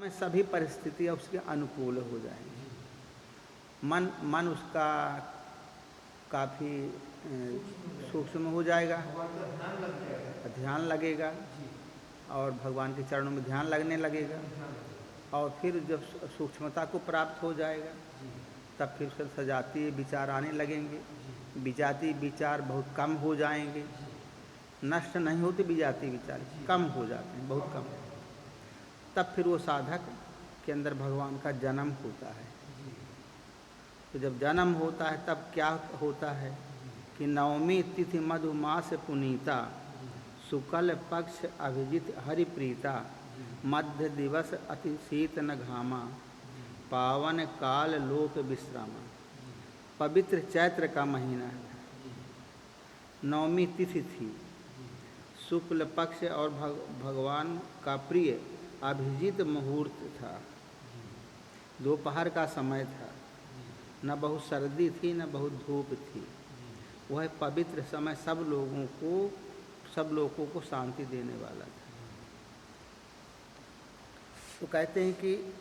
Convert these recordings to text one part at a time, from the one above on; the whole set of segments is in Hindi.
में सभी परिस्थितियाँ उसके अनुकूल हो जाएंगी। मन मन उसका काफ़ी सूक्ष्म हो जाएगा, ध्यान लगेगा और भगवान के चरणों में ध्यान लगने लगेगा। और फिर जब सूक्ष्मता को प्राप्त हो जाएगा तब फिर उसके सजातीय विचार आने लगेंगे। विजातीय विचार बहुत कम हो जाएंगे, नष्ट नहीं होते विजातीय विचार, कम हो जाते हैं, बहुत कम। तब फिर वो साधक के अंदर भगवान का जन्म होता है। तो जब जन्म होता है तब क्या होता है कि नवमी तिथि मधुमास पुनीता, शुक्ल पक्ष अभिजित हरिप्रीता, मध्य दिवस अति शीत न घामा, पावन काल लोक विश्रामा। पवित्र चैत्र का महीना है, नवमी तिथि थी, शुक्ल पक्ष और भगवान का प्रिय अभिजीत मुहूर्त था, दोपहर का समय था, न बहुत सर्दी थी न बहुत धूप थी। वह पवित्र समय सब लोगों को शांति देने वाला था। तो कहते हैं कि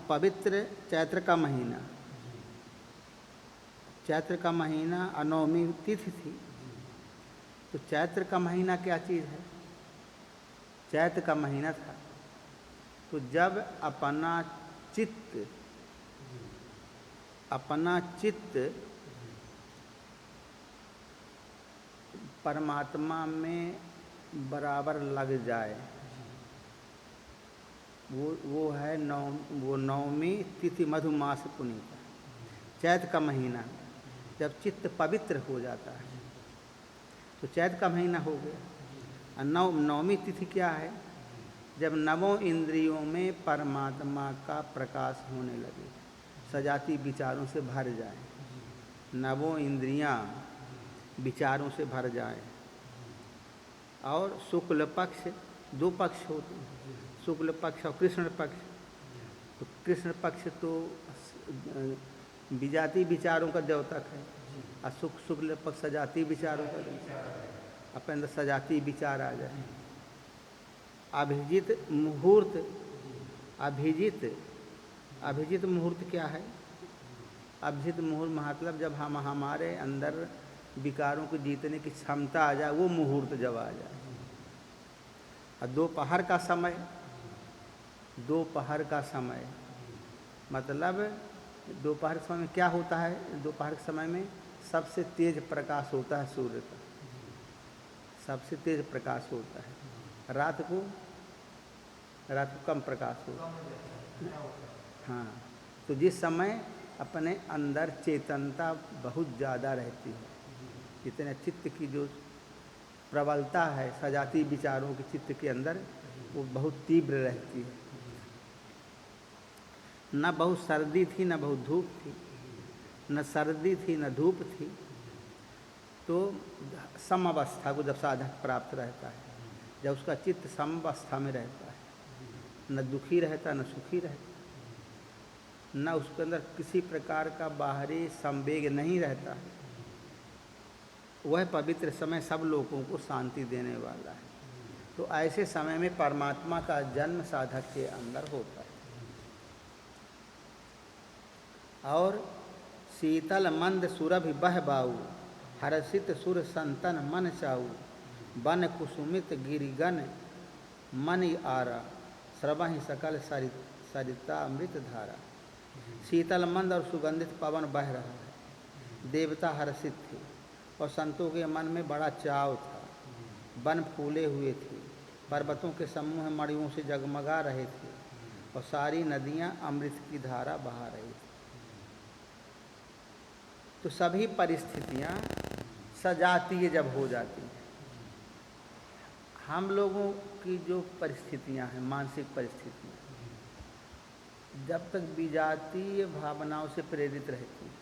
पवित्र चैत्र का महीना, चैत्र का महीना नवमी तिथि थी। तो चैत्र का महीना क्या चीज़ है? चैत्र का महीना था तो जब अपना चित्त परमात्मा में बराबर लग जाए, वो है नवमी तिथि मधुमास पुनीता, चैत्र का महीना। जब चित्त पवित्र हो जाता है तो चैत्र का महीना हो गया। नवमी तिथि क्या है? जब नवों इंद्रियों में परमात्मा का प्रकाश होने लगे, सजाती विचारों से भर जाए, नवों इंद्रियां विचारों से भर जाए। और शुक्ल पक्ष, दो पक्ष होते हैं, शुक्ल पक्ष और कृष्ण पक्ष। तो कृष्ण पक्ष तो विजातीय विचारों का द्योतक है और शुक्ल पक्ष सजातीय विचारों का द्योतक। अपने अंदर सजातीय विचार आ जाए। अभिजीत मुहूर्त, अभिजीत मुहूर्त क्या है? अभिजीत मुहूर्त मतलब जब हमारे अंदर विकारों को जीतने की क्षमता आ जाए, वो मुहूर्त जब आ जाए। और दोपहर का समय मतलब दोपहर के समय में क्या होता है? दोपहर के समय में सबसे तेज प्रकाश होता है सूर्य का, सबसे तेज प्रकाश होता है। रात को कम प्रकाश होता है। हाँ, तो जिस समय अपने अंदर चेतनता बहुत ज़्यादा रहती है, जितने चित्त की जो प्रबलता है सजाती विचारों के चित्त के अंदर, वो बहुत तीव्र रहती है। न बहुत सर्दी थी न बहुत धूप थी, न सर्दी थी न धूप थी। तो समअवस्था को जब साधक प्राप्त रहता है, जब उसका चित्त समअवस्था में रहता है, न दुखी रहता न सुखी रहता, न उसके अंदर किसी प्रकार का बाहरी संवेग नहीं रहता, वह पवित्र समय सब लोगों को शांति देने वाला है। तो ऐसे समय में परमात्मा का जन्म साधक के अंदर होता है। और शीतल मंद सुरभि बह बाऊ, हर्षित सुर संतन मन चाऊ, बन कुसुमित गिरिगन मन आरा, श्रवहि सकल सरिता अमृत धारा। शीतल मंद और सुगंधित पवन बह रहा है, देवता हर्षित थे और संतों के मन में बड़ा चाव था। वन फूले हुए थे, पर्वतों के समूह मणियों से जगमगा रहे थे और सारी नदियां अमृत की धारा बहा रही थी। तो सभी परिस्थितियां सजातीय जब हो जाती हैं, हम लोगों की जो परिस्थितियां हैं, मानसिक परिस्थितियां, जब तक विजातीय भावनाओं से प्रेरित रहती हैं,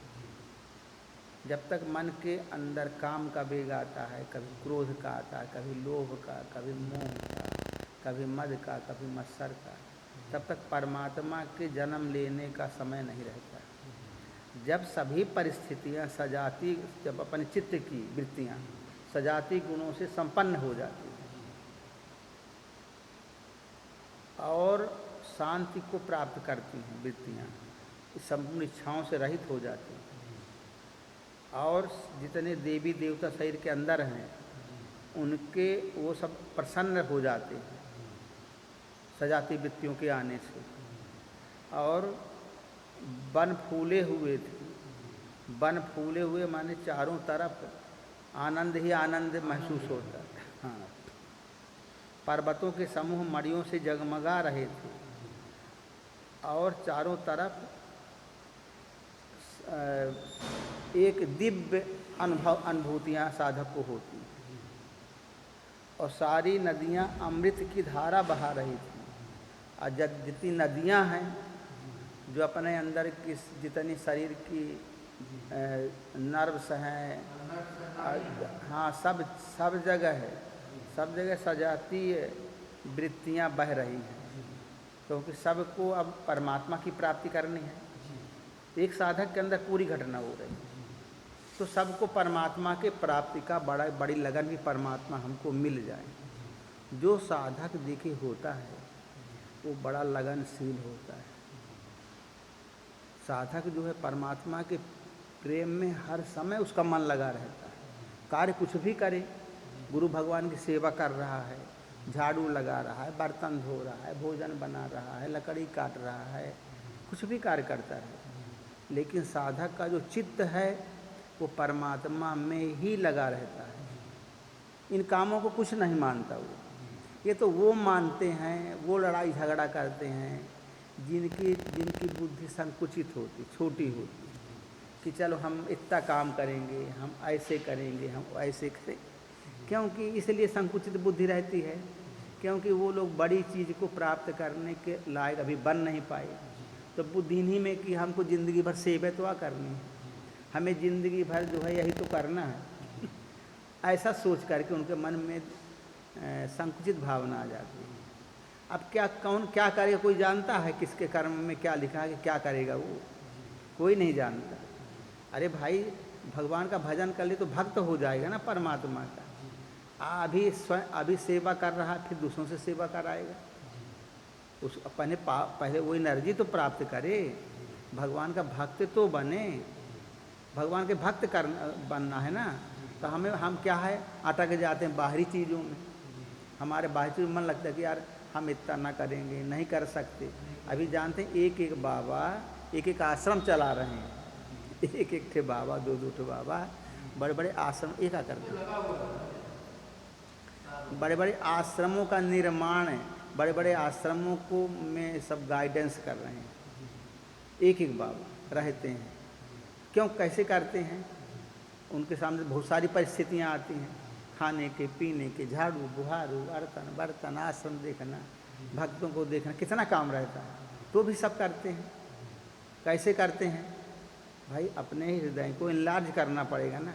जब तक मन के अंदर काम का वेग आता है, कभी क्रोध का आता है, कभी लोभ का, कभी मोह का, कभी मद का, कभी मत्सर का, तब तक परमात्मा के जन्म लेने का समय नहीं रहता। जब सभी परिस्थितियां सजाती, जब अपने चित्त की वृत्तियां सजाती गुणों से संपन्न हो जाती हैं, और शांति को प्राप्त करती हैं वृत्तियाँ, संपूर्ण इच्छाओं से रहित हो जाती हैं। और जितने देवी देवता शरीर के अंदर हैं उनके वो सब प्रसन्न हो जाते हैं सजाती वृत्तियों के आने से। और वन फूले हुए थे, वन फूले हुए माने चारों तरफ आनंद ही आनंद महसूस होता है। हाँ, पर्वतों के समूह मड़ियों से जगमगा रहे थे और चारों तरफ एक दिव्य अनुभूतियाँ साधक को होती और सारी नदियाँ अमृत की धारा बहा रही थी। और जितनी नदियाँ हैं जो अपने अंदर की जितनी शरीर की नर्व्स हैं, हाँ, सब जगह है, सब जगह सजातीय वृत्तियाँ बह रही हैं, क्योंकि सबको अब परमात्मा की प्राप्ति करनी है। एक साधक के अंदर पूरी घटना हो रही है, तो सबको परमात्मा के प्राप्ति का बड़ी लगन भी परमात्मा हमको मिल जाए। जो साधक देखे होता है वो बड़ा लगनशील होता है। साधक जो है परमात्मा के प्रेम में हर समय उसका मन लगा रहता है। कार्य कुछ भी करे, गुरु भगवान की सेवा कर रहा है, झाड़ू लगा रहा है, बर्तन धो रहा है, भोजन बना रहा है, लकड़ी काट रहा है, कुछ भी कार्य करता है, लेकिन साधक का जो चित्त है वो परमात्मा में ही लगा रहता है। इन कामों को कुछ नहीं मानता वो। ये तो वो मानते हैं, वो लड़ाई झगड़ा करते हैं जिनकी बुद्धि संकुचित होती, छोटी होती, कि चलो हम इतना काम करेंगे, हम ऐसे करेंगे, हम ऐसे करें। क्योंकि इसलिए संकुचित बुद्धि रहती है क्योंकि वो लोग बड़ी चीज़ को प्राप्त करने के लायक अभी बन नहीं पाए। तो बुद्धि इन्हीं में कि हमको ज़िंदगी भर सेवा करनी है, हमें ज़िंदगी भर जो है यही तो करना है। ऐसा सोच करके उनके मन में संकुचित भावना आ जाती है। अब कौन क्या करेगा, कोई जानता है किसके कर्म में क्या लिखा है, क्या करेगा वो? कोई नहीं जानता। अरे भाई, भगवान का भजन कर ले तो भक्त हो जाएगा ना परमात्मा का। अभी सेवा कर रहा है, फिर दूसरों से सेवा कराएगा। उस पहले वो एनर्जी तो प्राप्त करे, भगवान का भक्त तो बने, भगवान के भक्त बनना है ना। तो हम क्या है, अटक जाते हैं बाहरी चीज़ों में। हमारे बाहरी चीज़ों में मन लगता है कि यार हम इतना ना करेंगे, नहीं कर सकते। अभी जानते हैं एक बाबा एक आश्रम चला रहे हैं, एक ठे बाबा, दो ठे बाबा, बड़े बड़े आश्रम एका करते हैं। बड़े बड़े आश्रमों का निर्माण है, बड़े बड़े आश्रमों को में सब गाइडेंस कर रहे हैं। एक बाबा रहते हैं। क्यों, कैसे करते हैं? उनके सामने बहुत सारी परिस्थितियाँ आती हैं, खाने के, पीने के, झाड़ू बुहारू, बर्तन आश्रम देखना, भक्तों को देखना, कितना काम रहता है, तो भी सब करते हैं। कैसे करते हैं भाई? अपने ही हृदय को इनलार्ज करना पड़ेगा ना,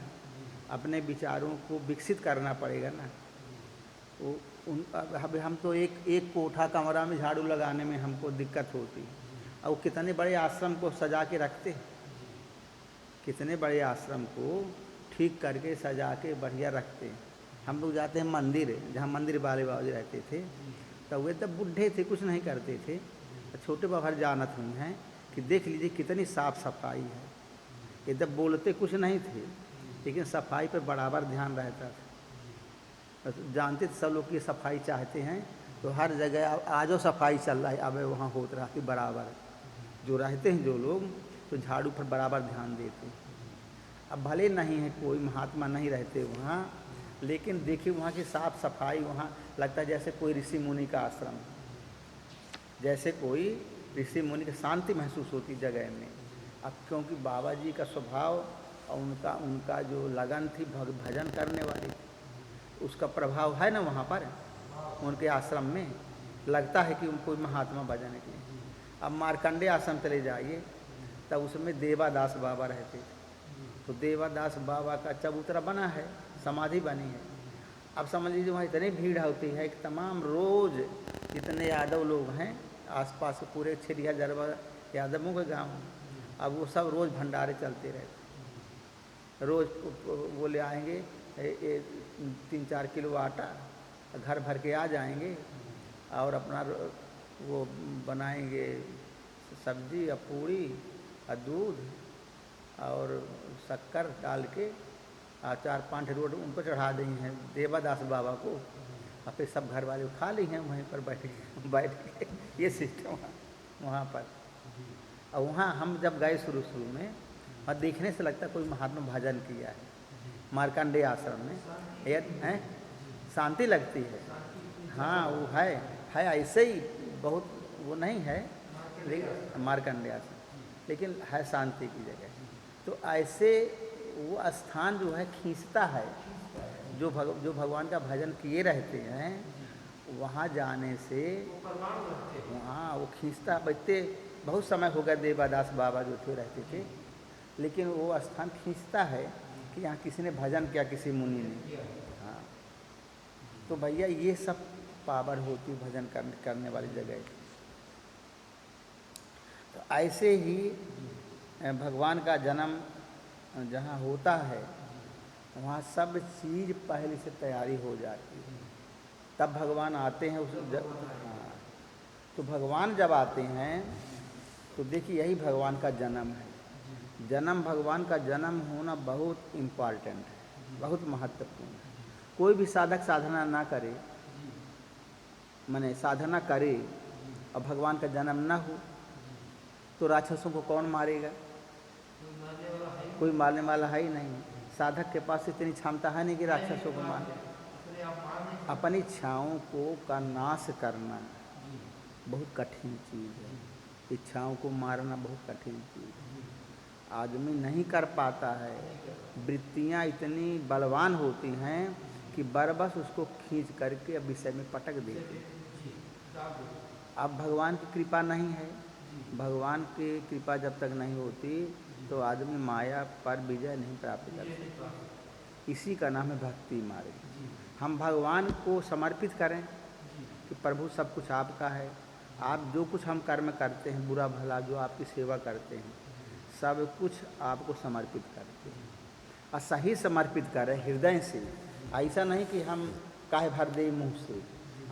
अपने विचारों को विकसित करना पड़ेगा ना। अब हम तो एक कोठा कमरा में झाड़ू लगाने में हमको दिक्कत होती है, और वो कितने बड़े आश्रम को सजा के रखते, कितने बड़े आश्रम को ठीक करके सजा के बढ़िया रखते। हम लोग जाते हैं मंदिर, जहाँ मंदिर वाले बाबा रहते थे, तो वे तब बूढ़े थे, कुछ नहीं करते थे। छोटे बाबा जानत हुए हैं कि देख लीजिए कितनी साफ सफाई है। ये तब बोलते कुछ नहीं थे, लेकिन सफाई पर बराबर ध्यान रहता था। जानते थे सब लोग की सफाई चाहते हैं, तो हर जगह आजो सफाई चल रहा है, अब वहाँ होता रहा कि बराबर जो रहते हैं जो लोग, तो झाड़ू पर बराबर ध्यान देते हैं। अब भले नहीं है, कोई महात्मा नहीं रहते वहाँ, लेकिन देखिए वहाँ की साफ़ सफाई, वहाँ लगता है जैसे कोई ऋषि मुनि का आश्रम, जैसे कोई ऋषि मुनि की शांति महसूस होती जगह में। अब क्योंकि बाबा जी का स्वभाव और उनका जो लगन थी भजन करने वाली थी, उसका प्रभाव है ना वहाँ पर उनके आश्रम में, लगता है कि उनको महात्मा भजन के। अब मार्कंडे आश्रम चले जाइए, तब उसमें देवादास बाबा रहते थे। तो देवादास बाबा का चबूतरा बना है, समाधि बनी है। अब समझ लीजिए वहाँ इतनी भीड़ होती है कि तमाम रोज़ जितने यादव लोग हैं आसपास के पूरे छिड़िया जरवा यादवों के गांव, अब वो सब रोज़ भंडारे चलते रहते। रोज़ वो ले आएंगे 3-4 किलो आटा, घर भर के आ जाएंगे और अपना वो बनाएंगे सब्जी या पूड़ी और दूध और शक्कर डाल के और 4-5 रोटी उनको चढ़ा दी हैं देवादास बाबा को, और फिर सब घर वाले खा ली हैं वहीं पर बैठ के ये सिस्टम वहाँ पर। और वहाँ हम जब गए शुरू में, और देखने से लगता कोई महात्मा भजन किया है मार्कंडेय आश्रम में, है शांति लगती है। हाँ वो है ऐसे ही, बहुत वो नहीं है मार्कंडेय आश्रम, लेकिन है शांति की जगह। तो ऐसे वो स्थान जो है खींचता है, जो भगवान का भजन किए रहते हैं वहाँ जाने से वहाँ वो खींचता। बचते बहुत समय हो गया देवादास बाबा जो थे रहते थे, लेकिन वो स्थान खींचता है कि यहाँ किसी ने भजन किया, किसी मुनि ने। हाँ तो भैया ये सब पावर होती भजन करने वाली जगह। तो ऐसे ही भगवान का जन्म जहाँ होता है वहाँ सब चीज़ पहले से तैयारी हो जाती है, तब भगवान आते हैं हाँ तो भगवान जब आते हैं तो देखिए यही भगवान का जन्म है। जन्म, भगवान का जन्म होना बहुत इम्पॉर्टेंट है, बहुत महत्वपूर्ण है। कोई भी साधक साधना ना करे, माने साधना करे और भगवान का जन्म ना हो तो राक्षसों को कौन मारेगा? कोई मारने वाला है ही नहीं। साधक के पास इतनी क्षमता है नहीं कि राक्षसों को मारे। अपनी इच्छाओं का नाश करना बहुत कठिन चीज़ है, इच्छाओं को मारना बहुत कठिन चीज़ है, आदमी नहीं कर पाता है। वृत्तियाँ इतनी बलवान होती हैं कि बरबस उसको खींच करके विषय में पटक देती है। अब भगवान की कृपा नहीं है, भगवान की कृपा जब तक नहीं होती तो आदमी माया पर विजय नहीं प्राप्त कर सकता। इसी का नाम है भक्ति मार्ग। हम भगवान को समर्पित करें कि प्रभु सब कुछ आपका है, आप जो कुछ हम कर्म करते हैं बुरा भला जो आपकी सेवा करते हैं सब कुछ आपको समर्पित करते हैं, और सही समर्पित करें हृदय से। ऐसा नहीं कि हम काहे भर दे मुँह से।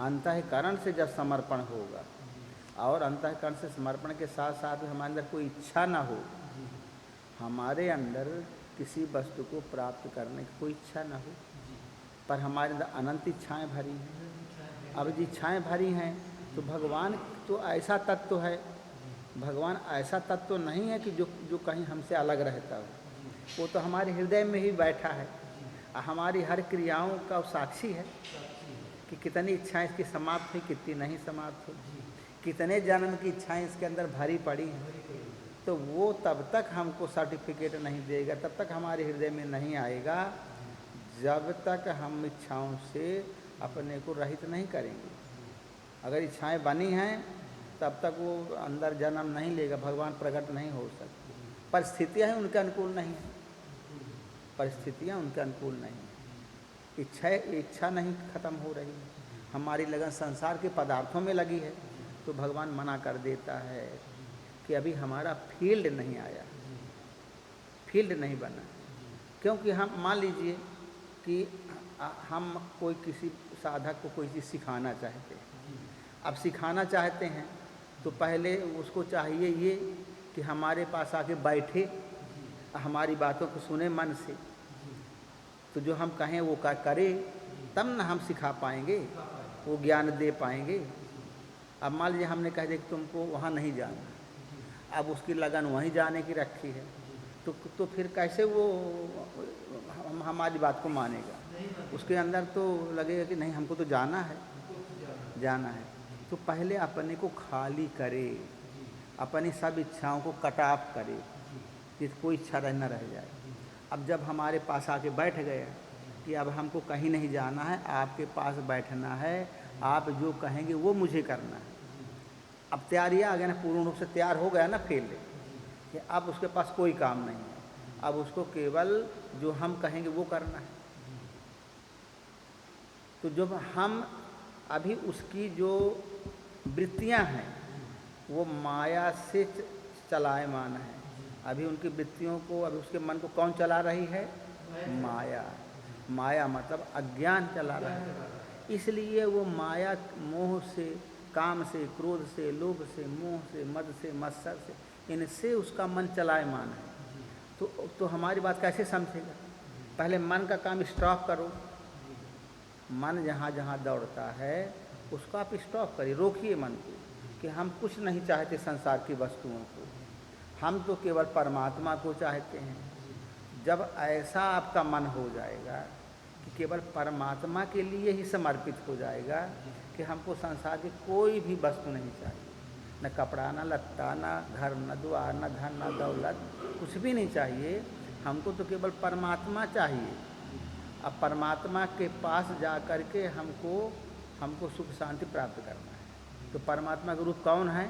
अंतःकरण से जब समर्पण होगा, और अंतःकरण से समर्पण के साथ साथ हमारे अंदर कोई इच्छा ना हो, हमारे अंदर किसी वस्तु को प्राप्त करने की कोई इच्छा ना हो, पर हमारे अंदर अनंत इच्छाएं भरी हैं। अब जो इच्छाएं भरी हैं तो भगवान तो ऐसा तत्व है, भगवान ऐसा तत्व नहीं है कि जो कहीं हमसे अलग रहता हो। वो तो हमारे हृदय में ही बैठा है, हमारी हर क्रियाओं का साक्षी है कि कितनी इच्छाएं इसकी समाप्त हुई, कितनी नहीं समाप्त हुई, कितने जन्म की इच्छाएं इसके अंदर भरी पड़ी हैं। तो वो तब तक हमको सर्टिफिकेट नहीं देगा, तब तक हमारे हृदय में नहीं आएगा जब तक हम इच्छाओं से अपने को रहित नहीं करेंगे। अगर इच्छाएं बनी हैं तब तक वो अंदर जन्म नहीं लेगा, भगवान प्रकट नहीं हो सकते। परिस्थितियाँ उनके अनुकूल नहीं है, परिस्थितियाँ उनके अनुकूल नहीं है। इच्छा नहीं खत्म हो रही, हमारी लगन संसार के पदार्थों में लगी है, तो भगवान मना कर देता है कि अभी हमारा फील्ड नहीं आया, फील्ड नहीं बना। क्योंकि हम मान लीजिए कि हम कोई किसी साधक को कोई चीज़ सिखाना चाहते हैं। अब सिखाना चाहते हैं तो पहले उसको चाहिए ये कि हमारे पास आके बैठे, हमारी बातों को सुने मन से, तो जो हम कहें वो करे, तब ना हम सिखा पाएंगे, वो ज्ञान दे पाएंगे। अब मान लीजिए हमने कह दिया कि तुमको वहाँ नहीं जाना, अब उसकी लगन वहीं जाने की रखी है, तो फिर कैसे वो हमारी बात को मानेगा? उसके अंदर तो लगेगा कि नहीं हमको तो जाना है, जाना है। तो पहले अपने को खाली करे, अपनी सब इच्छाओं को कट ऑफ करे कि कोई इच्छा न रह जाए। अब जब हमारे पास आके बैठ गया कि अब हमको कहीं नहीं जाना है, आपके पास बैठना है, आप जो कहेंगे वो मुझे करना है। अब तैयारी आ गया ना, पूर्ण रूप से तैयार हो गया ना फील्ड, कि अब उसके पास कोई काम नहीं है, अब उसको केवल जो हम कहेंगे वो करना है। तो जब हम अभी उसकी जो वृत्तियां हैं वो माया से चलायमान है, अभी उनकी वृत्तियों को, अभी उसके मन को कौन चला रही है? माया। माया मतलब अज्ञान चला रहा है, इसलिए वो माया मोह से काम से, क्रोध से, लोभ से, मोह से, मद से, मत्सर से, इनसे उसका मन चलायमान है। तो हमारी बात कैसे समझेगा? पहले मन का काम स्टॉप करो। मन जहाँ जहाँ दौड़ता है उसको आप स्टॉप करिए, रोकिए मन को कि हम कुछ नहीं चाहते संसार की वस्तुओं को, हम तो केवल परमात्मा को चाहते हैं। जब ऐसा आपका मन हो जाएगा कि केवल परमात्मा के लिए ही समर्पित हो जाएगा कि हमको संसार की कोई भी वस्तु नहीं चाहिए, न कपड़ा, न लत्ता, न घर, न द्वार, न धन, न दौलत, कुछ भी नहीं चाहिए, हमको तो केवल परमात्मा चाहिए। अब परमात्मा के पास जा कर के हमको सुख शांति प्राप्त करना है। तो परमात्मा का रूप कौन है?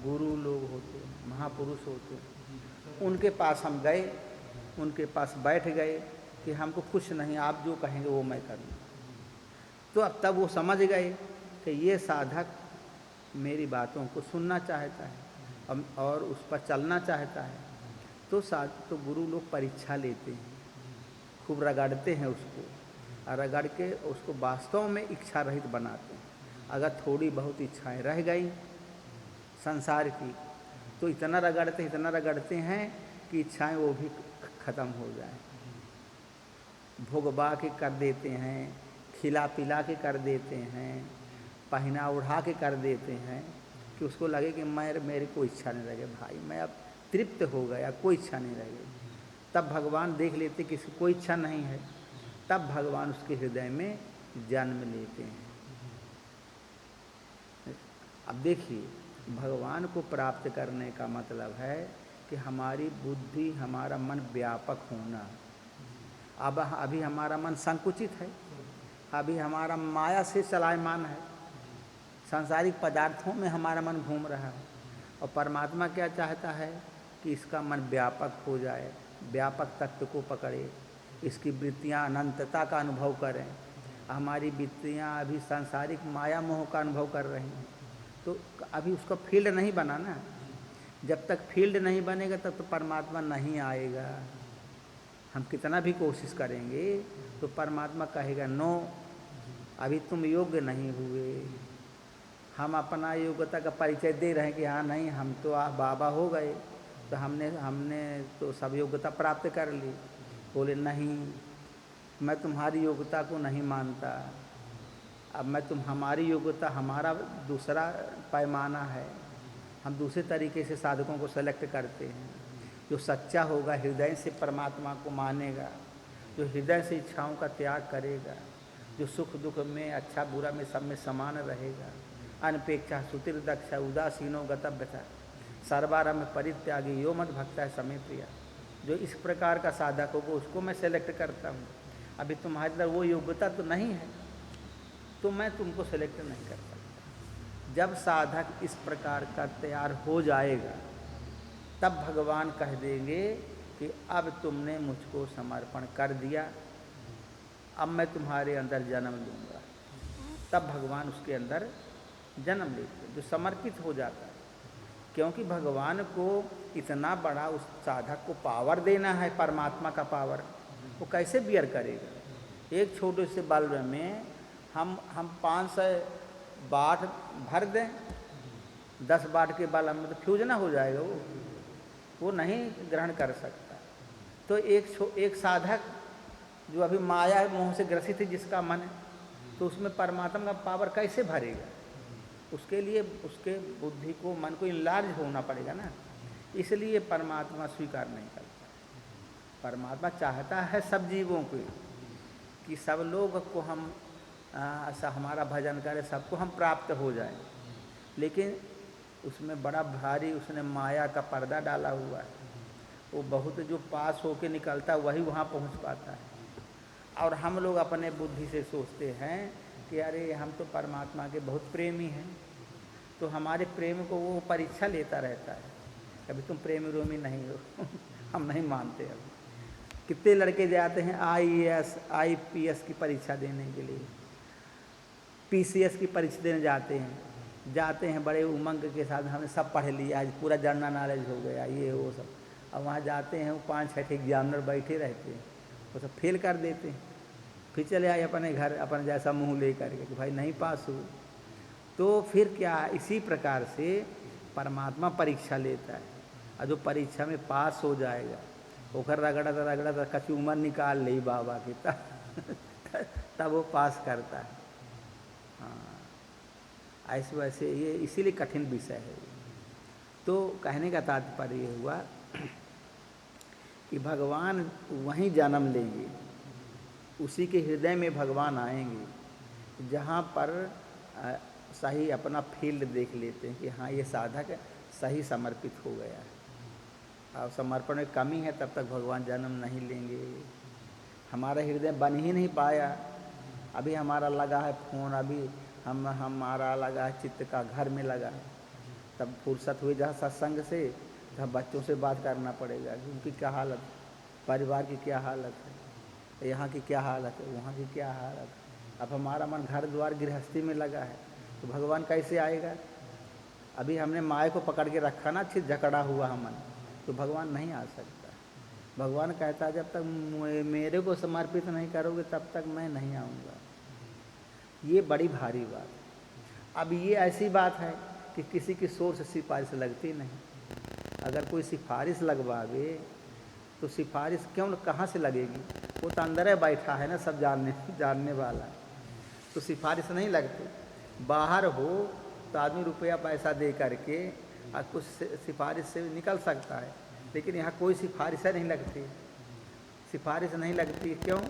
गुरु लोग होते, महापुरुष होते। उनके पास हम गए, उनके पास बैठ गए कि हमको कुछ नहीं, आप जो कहेंगे वो मैं करूँ। तो अब तब वो समझ गए कि ये साधक मेरी बातों को सुनना चाहता है और उस पर चलना चाहता है। तो गुरु लोग परीक्षा लेते हैं, खूब रगड़ते हैं उसको, और रगड़ के उसको वास्तव में इच्छा रहित बनाते हैं। अगर थोड़ी बहुत इच्छाएं रह गई संसार की तो इतना रगड़ते हैं कि इच्छाएं वो भी ख़त्म हो जाए। भोगवा के कर देते हैं, खिला पिला के कर देते हैं, पहना उड़ा के कर देते हैं कि उसको लगे कि मेरे को इच्छा नहीं रहे भाई, मैं अब तृप्त हो गया, कोई इच्छा नहीं रह गई। तब भगवान देख लेते कि इसकी कोई इच्छा नहीं है, तब भगवान उसके हृदय में जन्म लेते हैं। अब देखिए, भगवान को प्राप्त करने का मतलब है कि हमारी बुद्धि, हमारा मन व्यापक होना। अब अभी हमारा मन संकुचित है, अभी हमारा माया से चलायमान है, सांसारिक पदार्थों में हमारा मन घूम रहा है। और परमात्मा क्या चाहता है कि इसका मन व्यापक हो जाए, व्यापक तत्व को पकड़े, इसकी वृत्तियाँ अनंतता का अनुभव करें। हमारी वृत्तियाँ अभी सांसारिक माया मोह का अनुभव कर रही हैं, तो अभी उसका फील्ड नहीं बना ना। जब तक फील्ड नहीं बनेगा तब तो परमात्मा नहीं आएगा। हम कितना भी कोशिश करेंगे तो परमात्मा कहेगा नो, अभी तुम योग्य नहीं हुए। हम अपना योग्यता का परिचय दे रहे हैं कि हाँ नहीं, हम तो बाबा हो गए, तो हमने तो सब योग्यता प्राप्त कर ली। बोले नहीं, मैं तुम्हारी योग्यता को नहीं मानता। अब हमारी योग्यता, हमारा दूसरा पैमाना है। हम दूसरे तरीके से साधकों को सेलेक्ट करते हैं। जो सच्चा होगा, हृदय से परमात्मा को मानेगा, जो हृदय से इच्छाओं का त्याग करेगा, जो सुख दुख में, अच्छा बुरा में, सब में समान रहेगा, अनपेक्षा सुतिर दक्ष उदासीनो गतव्यथा सर्वारम्भ परित्यागी यो मत भक्ता है समय प्रिया। जो इस प्रकार का साधक होगा उसको मैं सेलेक्ट करता हूँ। अभी तुम्हारे अंदर वो योग्यता तो नहीं है, तो मैं तुमको सेलेक्ट नहीं कर सकता। जब साधक इस प्रकार का तैयार हो जाएगा तब भगवान कह देंगे कि अब तुमने मुझको समर्पण कर दिया, अब मैं तुम्हारे अंदर जन्म लूँगा। तब भगवान उसके अंदर जन्म लेते, जो समर्पित हो जाता है। क्योंकि भगवान को इतना बड़ा उस साधक को पावर देना है, परमात्मा का पावर, वो कैसे बियर करेगा। एक छोटे से बल्ब में हम 500 वाट भर दें, 10 वाट के बल्ब में तो फ्यूज ना हो जाएगा, वो नहीं ग्रहण कर सकता। तो एक साधक जो अभी माया मोह से ग्रसित है, जिसका मन है, तो उसमें परमात्मा का पावर कैसे भरेगा। उसके लिए उसके बुद्धि को, मन को इनलार्ज होना पड़ेगा ना। इसलिए परमात्मा स्वीकार नहीं करता। परमात्मा चाहता है सब जीवों को कि सब लोग को हम ऐसा हमारा भजन करें, सबको हम प्राप्त हो जाएं। लेकिन उसमें बड़ा भारी उसने माया का पर्दा डाला हुआ है। वो बहुत जो पास होके निकलता है वही वहाँ पहुँच पाता है। और हम लोग अपने बुद्धि से सोचते हैं कि अरे हम तो परमात्मा के बहुत प्रेमी हैं, तो हमारे प्रेम को वो परीक्षा लेता रहता है। कभी तुम प्रेमी रोमी नहीं हो हम नहीं मानते। अब कितने लड़के जाते हैं IAS IPS की परीक्षा देने के लिए, PCS की परीक्षा देने जाते हैं बड़े उमंग के साथ, हमने सब पढ़ लिया, आज पूरा जनरल नॉलेज हो गया, ये वो सब। अब वहाँ जाते हैं, वो 5-6 एग्जामिनर बैठे रहते हैं, वो सब फेल कर देते हैं। फिर चले आए अपने घर, अपने जैसा मुंह ले करके कि भाई नहीं पास हुए। तो फिर क्या, इसी प्रकार से परमात्मा परीक्षा लेता है, और जो परीक्षा में पास हो जाएगा ओखर रगड़त रगड़त कछु उम्र निकाल ली बाबा की, तब वो पास करता है। हाँ, ऐसे वैसे ये इसीलिए कठिन विषय है। तो कहने का तात्पर्य ये हुआ कि भगवान वहीं जन्म लेंगे, उसी के हृदय में भगवान आएंगे जहाँ पर सही अपना फील्ड देख लेते हैं कि हाँ ये साधक सही समर्पित हो गया है। और समर्पण में कमी है तब तक भगवान जन्म नहीं लेंगे। हमारा हृदय बन ही नहीं पाया, अभी हमारा लगा है फोन, अभी हमारा लगा है चित्त का घर में लगा है। तब फुर्सत हुई जहाँ सत्संग से, तब बच्चों से बात करना पड़ेगा कि उनकी क्या हालत, परिवार की क्या हालत है, यहाँ की क्या हालत है, वहाँ की क्या हालत है। अब हमारा मन घर द्वार गृहस्थी में लगा है, तो भगवान कैसे आएगा? अभी हमने माए को पकड़ के रखा ना, अच्छी जकड़ा हुआ है मन, तो भगवान नहीं आ सकता। भगवान कहता है जब तक मेरे को समर्पित नहीं करोगे तब तक मैं नहीं आऊँगा। ये बड़ी भारी बात। अब ये ऐसी बात है कि किसी की सोच से सिफारिश लगती नहीं। अगर कोई सिफारिश लगवावे तो सिफारिश क्यों, कहाँ से लगेगी? वो तो अंदर है बैठा है ना, सब जानने वाला, तो सिफारिश नहीं लगती। बाहर हो तो आदमी रुपया पैसा दे करके कुछ सिफारिश से निकल सकता है, लेकिन यहाँ कोई सिफारिश नहीं लगती। सिफारिश नहीं लगती क्यों?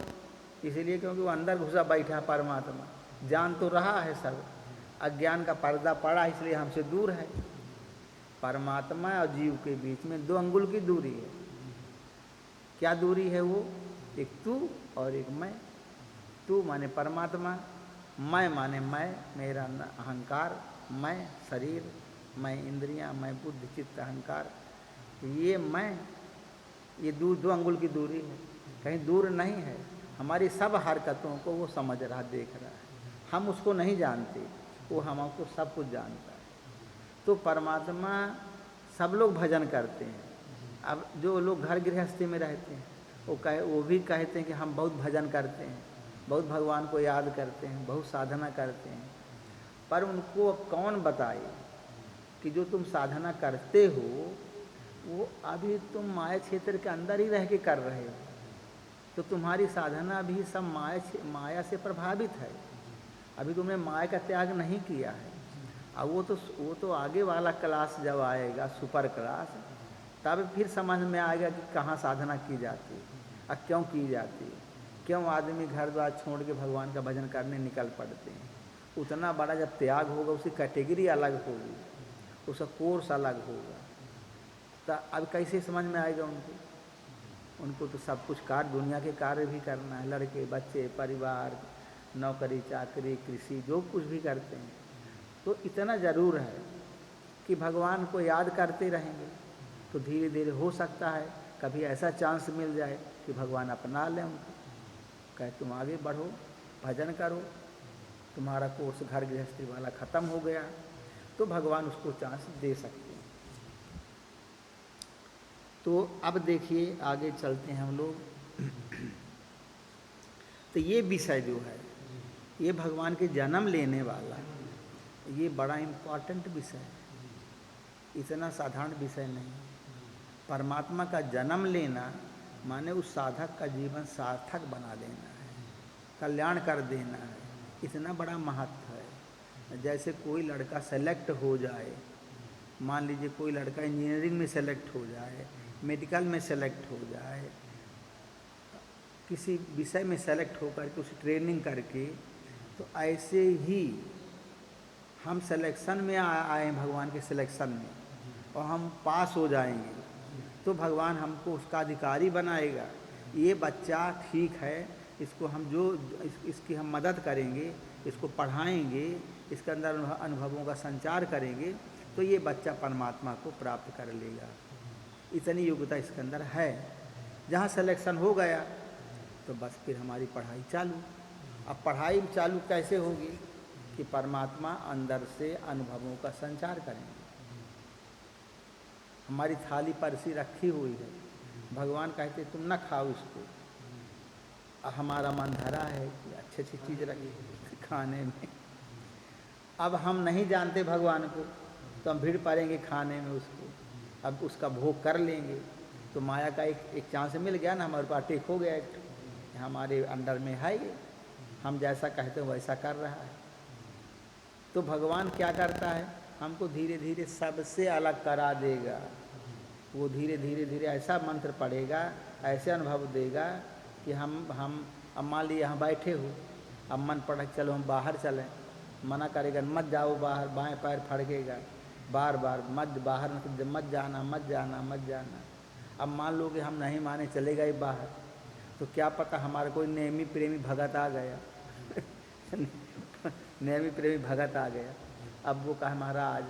इसीलिए क्योंकि वो अंदर घुसा बैठा परमात्मा, जान तो रहा है सब, अज्ञान का पर्दा पड़ा इसलिए हमसे दूर है। परमात्मा और जीव के बीच में 2 अंगुल की दूरी है। क्या दूरी है वो? एक तू और एक मैं। तू माने परमात्मा, मैं माने मैं, मेरा अहंकार, मैं शरीर, मैं इंद्रियां, मैं बुद्धि चित्त अहंकार, ये मैं, ये 2 अंगुल की दूरी है, कहीं दूर नहीं है। हमारी सब हरकतों को वो समझ रहा, देख रहा है। हम उसको नहीं जानते, वो हमको सब कुछ जानता है। तो परमात्मा, सब लोग भजन करते हैं। अब जो लोग घर गृहस्थी में रहते हैं वो भी कहते हैं कि हम बहुत भजन करते हैं, बहुत भगवान को याद करते हैं, बहुत साधना करते हैं। पर उनको कौन बताए कि जो तुम साधना करते हो वो अभी तुम माया क्षेत्र के अंदर ही रह के कर रहे हो, तो तुम्हारी साधना भी सब माया से प्रभावित है। अभी तुमने माया का त्याग नहीं किया है। अब वो तो आगे वाला क्लास जब आएगा, सुपर क्लास, तब फिर समझ में आएगा कि कहाँ साधना की जाती है और क्यों की जाती है, क्यों आदमी घर द्वार छोड़ के भगवान का भजन करने निकल पड़ते हैं। उतना बड़ा जब त्याग होगा, उसकी कैटेगरी अलग होगी, उसका कोर्स अलग होगा, तो अब कैसे समझ में आएगा उनको तो सब कुछ दुनिया के कार्य भी करना है, लड़के बच्चे परिवार, नौकरी चाकरी कृषि जो कुछ भी करते हैं। तो इतना ज़रूर है कि भगवान को याद करते रहेंगे तो धीरे धीरे हो सकता है कभी ऐसा चांस मिल जाए कि भगवान अपना लें उनको, कहे तुम आगे बढ़ो, भजन करो, तुम्हारा कोर्स घर गृहस्थी वाला ख़त्म हो गया, तो भगवान उसको चांस दे सकते हैं। तो अब देखिए आगे चलते हैं हम लोग। तो ये विषय जो है, ये भगवान के जन्म लेने वाला, ये बड़ा इम्पॉर्टेंट विषय है, इतना साधारण विषय नहीं। परमात्मा का जन्म लेना माने उस साधक का जीवन सार्थक बना देना है, कल्याण कर देना है, इतना बड़ा महत्व है। जैसे कोई लड़का सेलेक्ट हो जाए, मान लीजिए कोई लड़का इंजीनियरिंग में सेलेक्ट हो जाए, मेडिकल में सेलेक्ट हो जाए, किसी विषय में सेलेक्ट होकर के उसे ट्रेनिंग करके, तो ऐसे ही हम सिलेक्शन में आए भगवान के सिलेक्शन में, और हम पास हो जाएंगे तो भगवान हमको उसका अधिकारी बनाएगा। ये बच्चा ठीक है, इसको हम इसकी हम मदद करेंगे, इसको पढ़ाएंगे, इसके अंदर अनुभवों का संचार करेंगे, तो ये बच्चा परमात्मा को प्राप्त कर लेगा। इतनी योग्यता इसके अंदर है। जहाँ सिलेक्शन हो गया तो बस फिर हमारी पढ़ाई चालू। अब पढ़ाई चालू कैसे होगी कि परमात्मा अंदर से अनुभवों का संचार करेंगे। हमारी थाली परसी रखी हुई है, भगवान कहते तुम न खाओ इसको, हमारा मन धरा है कि अच्छी अच्छी चीज़ रखी खाने में, अब हम नहीं जानते भगवान को, तो हम भीड़ पड़ेंगे खाने में उसको, अब उसका भोग कर लेंगे। तो माया का एक चांस मिल गया ना, हमारे पास टेक हो गया, एक हमारे अंडर में है ये, हम जैसा कहते हैं वैसा कर रहा है। तो भगवान क्या करता है, हमको धीरे धीरे सबसे अलग करा देगा। वो धीरे धीरे धीरे ऐसा मंत्र पढ़ेगा, ऐसे अनुभव देगा कि हम अब मान लीजिए यहाँ बैठे हो, अब मन पड़ा चलो हम बाहर चलें, मना करेगा मत जाओ बाहर, बाएं पैर फड़केगा बार बार, मत बाहर मत जाना मत जाना मत जाना। अब मान लो कि हम नहीं माने चले गए बाहर, तो क्या पता हमारा कोई नेमी प्रेमी भगत आ गया नेमी प्रेमी भगत आ गया। अब वो कहा महाराज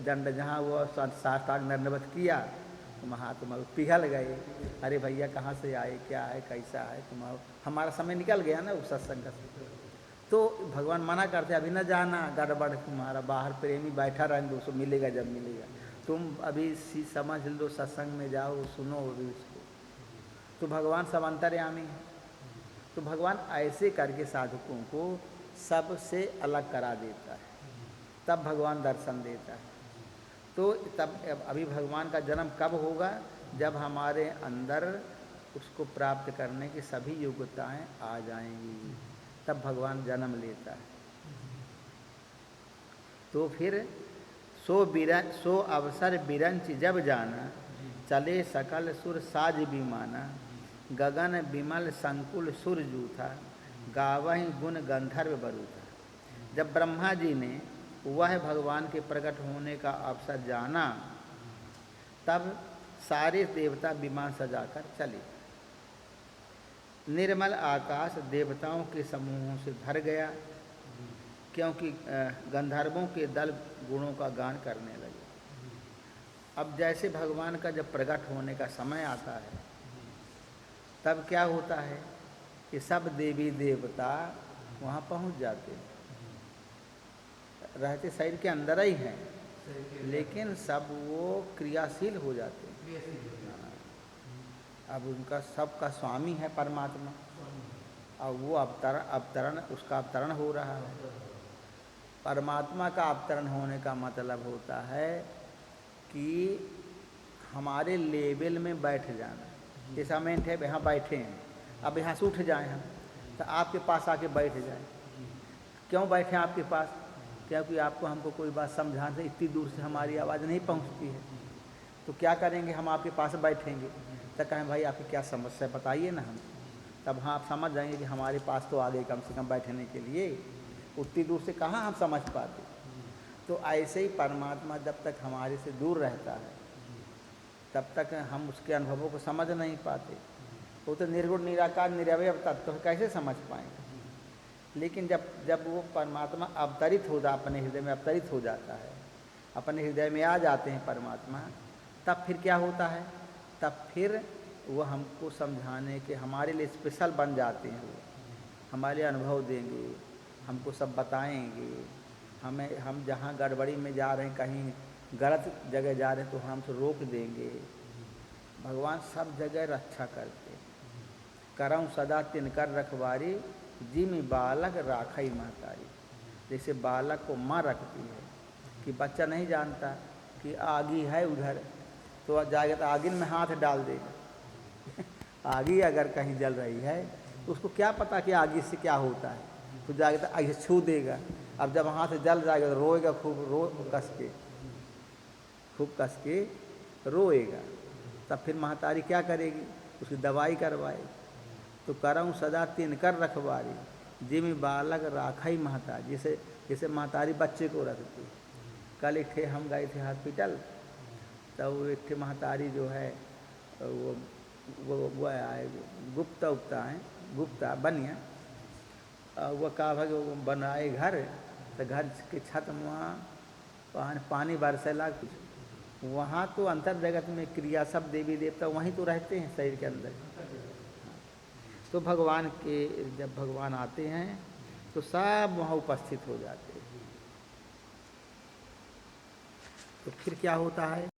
दंड, जहाँ वो साष्टांग दंडवत किया तो महात्मा पिघल गए, अरे भैया कहाँ से आए, क्या है कैसा है, तुम हमारा समय निकल गया ना उस सत्संग से। तो भगवान मना करते अभी न जाना, गड़बड़ तुम्हारा, बाहर प्रेमी बैठा रहेंगे, उसको मिलेगा जब मिलेगा, तुम अभी समझ लो सत्संग में जाओ, सुनो अभी उसको। तो भगवान सब अंतर्यामी है। तो भगवान ऐसे करके साधकों को सबसे अलग करा देता है, तब भगवान दर्शन देता है। तो तब अभी भगवान का जन्म कब होगा, जब हमारे अंदर उसको प्राप्त करने की सभी योग्यताएं आ जाएंगी, तब भगवान जन्म लेता है। तो फिर सो अवसर बिरंच जब जाना, चले सकल सुर साज विमाना, गगन विमल संकुल सुर जूथा, गावहि गुण गंधर्व बरूथा। जब ब्रह्मा जी ने वह भगवान के प्रकट होने का अवसर जाना, तब सारे देवता विमान सजाकर चले। निर्मल आकाश देवताओं के समूहों से भर गया, क्योंकि गंधर्वों के दल गुणों का गान करने लगे। अब जैसे भगवान का जब प्रकट होने का समय आता है, तब क्या होता है कि सब देवी देवता वहाँ पहुँच जाते हैं, रहते शरीर के अंदर ही हैं, लेकिन सब वो क्रियाशील हो जाते हैं। अब उनका सबका स्वामी है परमात्मा, और वो अवतरण उसका अवतरण हो रहा है। परमात्मा का अवतरण होने का मतलब होता है कि हमारे लेवल में बैठ जाना। जैसा मेंट है यहाँ बैठे हैं, अब यहाँ से उठ जाएं हम, तो आपके पास आके बैठ जाएं। क्यों बैठे आपके पास, क्योंकि आपको हमको कोई बात समझाने से इतनी दूर से हमारी आवाज़ नहीं पहुँचती है। तो क्या करेंगे, हम आपके पास बैठेंगे, तो कहें भाई आपकी क्या समस्या बताइए ना हम, तब हाँ आप समझ जाएंगे कि हमारे पास तो आ गए कम से कम बैठने के लिए, उतनी दूर से कहाँ हम समझ पाते। तो ऐसे ही परमात्मा जब तक हमारे से दूर रहता है, तब तक हम उसके अनुभवों को समझ नहीं पाते। वो तो निर्गुण निराकार निरवय तत्व कैसे समझ पाएंगे। लेकिन जब वो परमात्मा अवतरित हो जाता, अपने हृदय में अवतरित हो जाता है, अपने हृदय में आ जाते हैं परमात्मा, तब फिर क्या होता है, तब फिर वो हमको समझाने के हमारे लिए स्पेशल बन जाते हैं। वो हमारे लिए अनुभव देंगे, हमको सब बताएंगे, हम जहाँ गड़बड़ी में जा रहे हैं, कहीं गलत जगह जा रहे हैं, तो हमसे रोक देंगे। भगवान सब जगह रक्षा करते, करऊँ सदा तिनकर रखवारी, जिमि बालक राखई महतारी। जैसे बालक को माँ रखती है, कि बच्चा नहीं जानता कि आगी है उधर, तो जाएगा तो आगिन में हाथ डाल देगा आगी अगर कहीं जल रही है तो उसको क्या पता कि आगी से क्या होता है, तो जाएगा तो आगे छू देगा। अब जब हाथ जल जाएगा तो रोएगा, खूब कस के रोएगा। तब फिर महतारी क्या करेगी, उसकी दवाई करवाएगी। तो करऊँ सदा तिनकर रखवारी, जिमि बालक राखई महतारी। जैसे महतारी बच्चे को रखती। कल एक थे हम गए थे हॉस्पिटल, तब एक थे महतारी जो है वो आए गुप्ता बनिया, वो कहा भाई वो बनाए घर, तो घर के छत में वहाँ पानी बरसेला कुछ, वहाँ तो अंतर जगत में क्रिया सब देवी देवता वहीं तो रहते हैं शरीर के अंदर। तो भगवान के जब भगवान आते हैं तो सब वहाँ उपस्थित हो जाते हैं। तो फिर क्या होता है,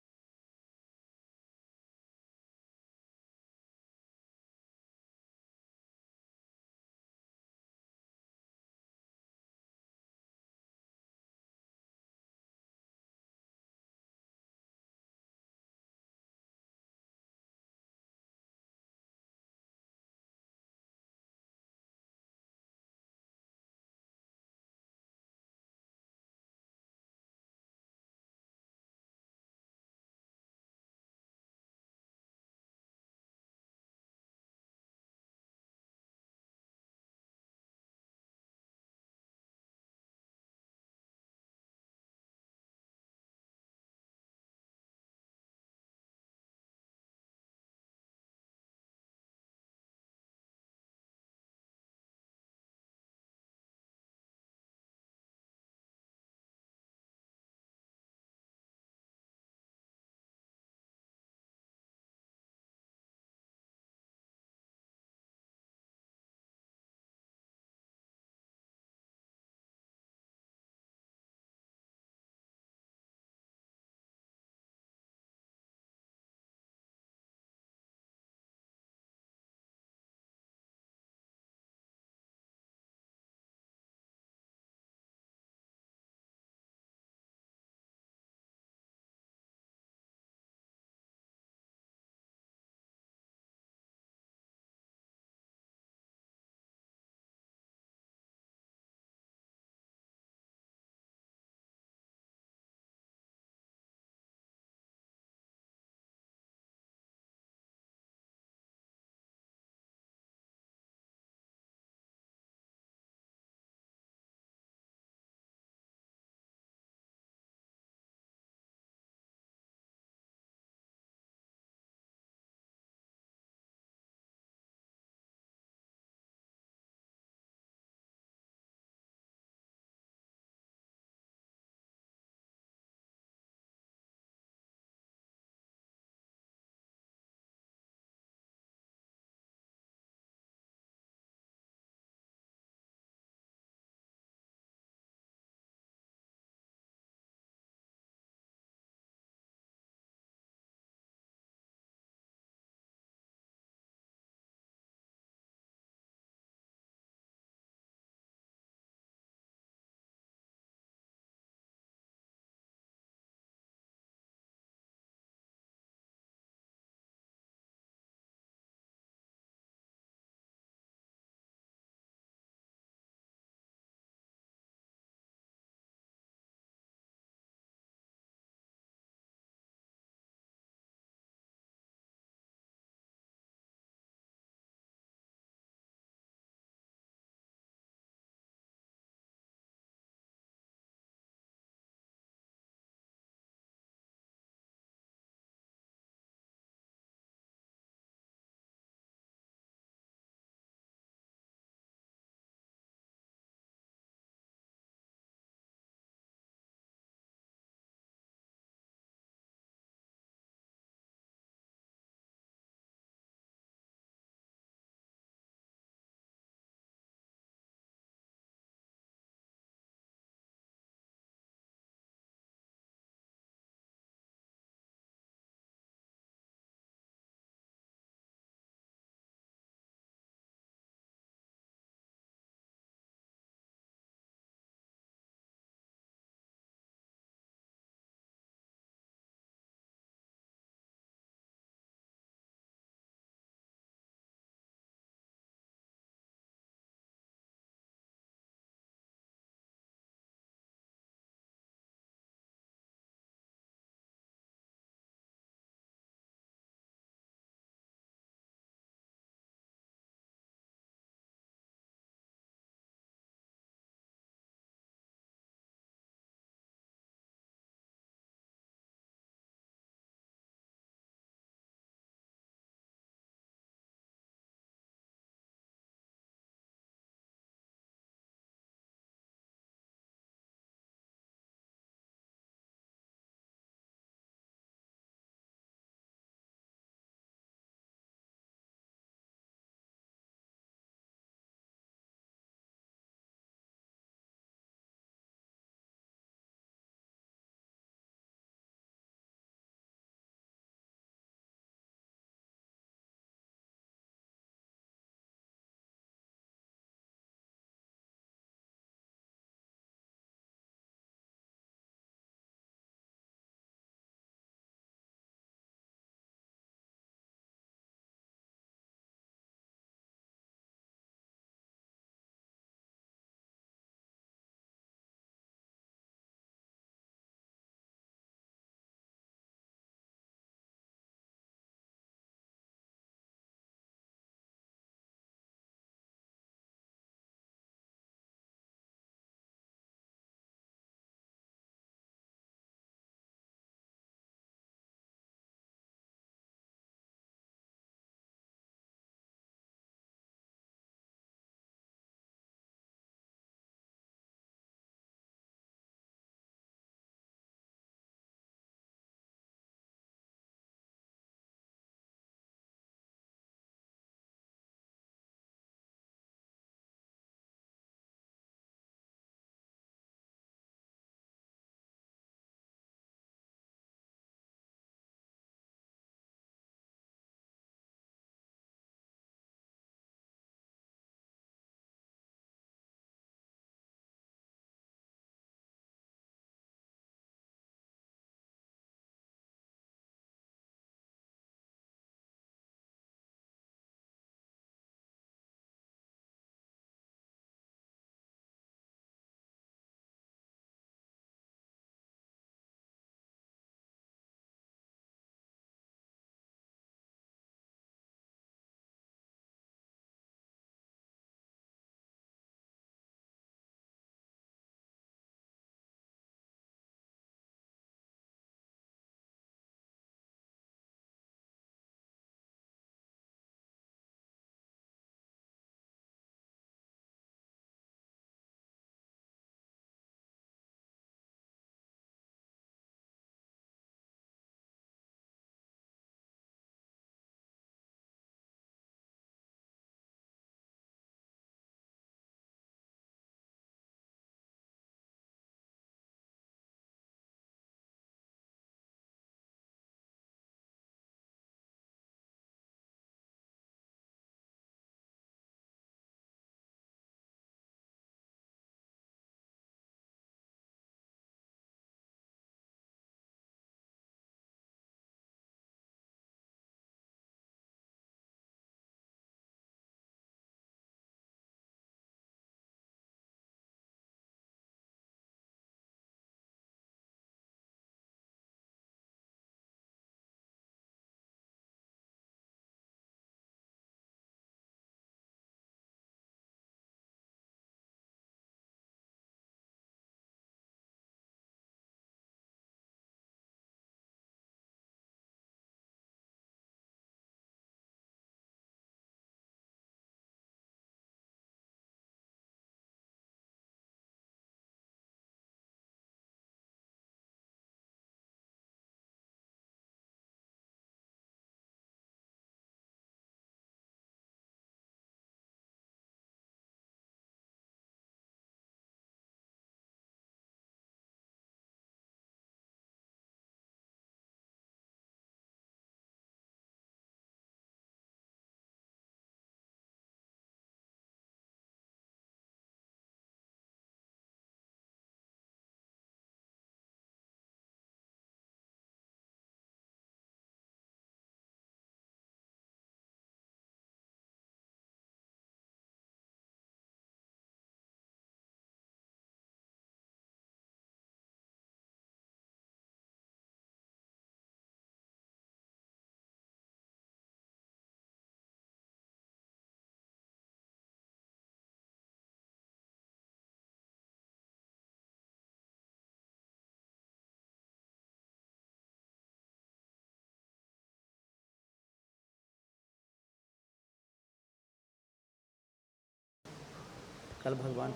कल भगवान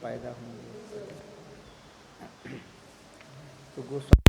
पैदा होंगे। तो गोस्वामी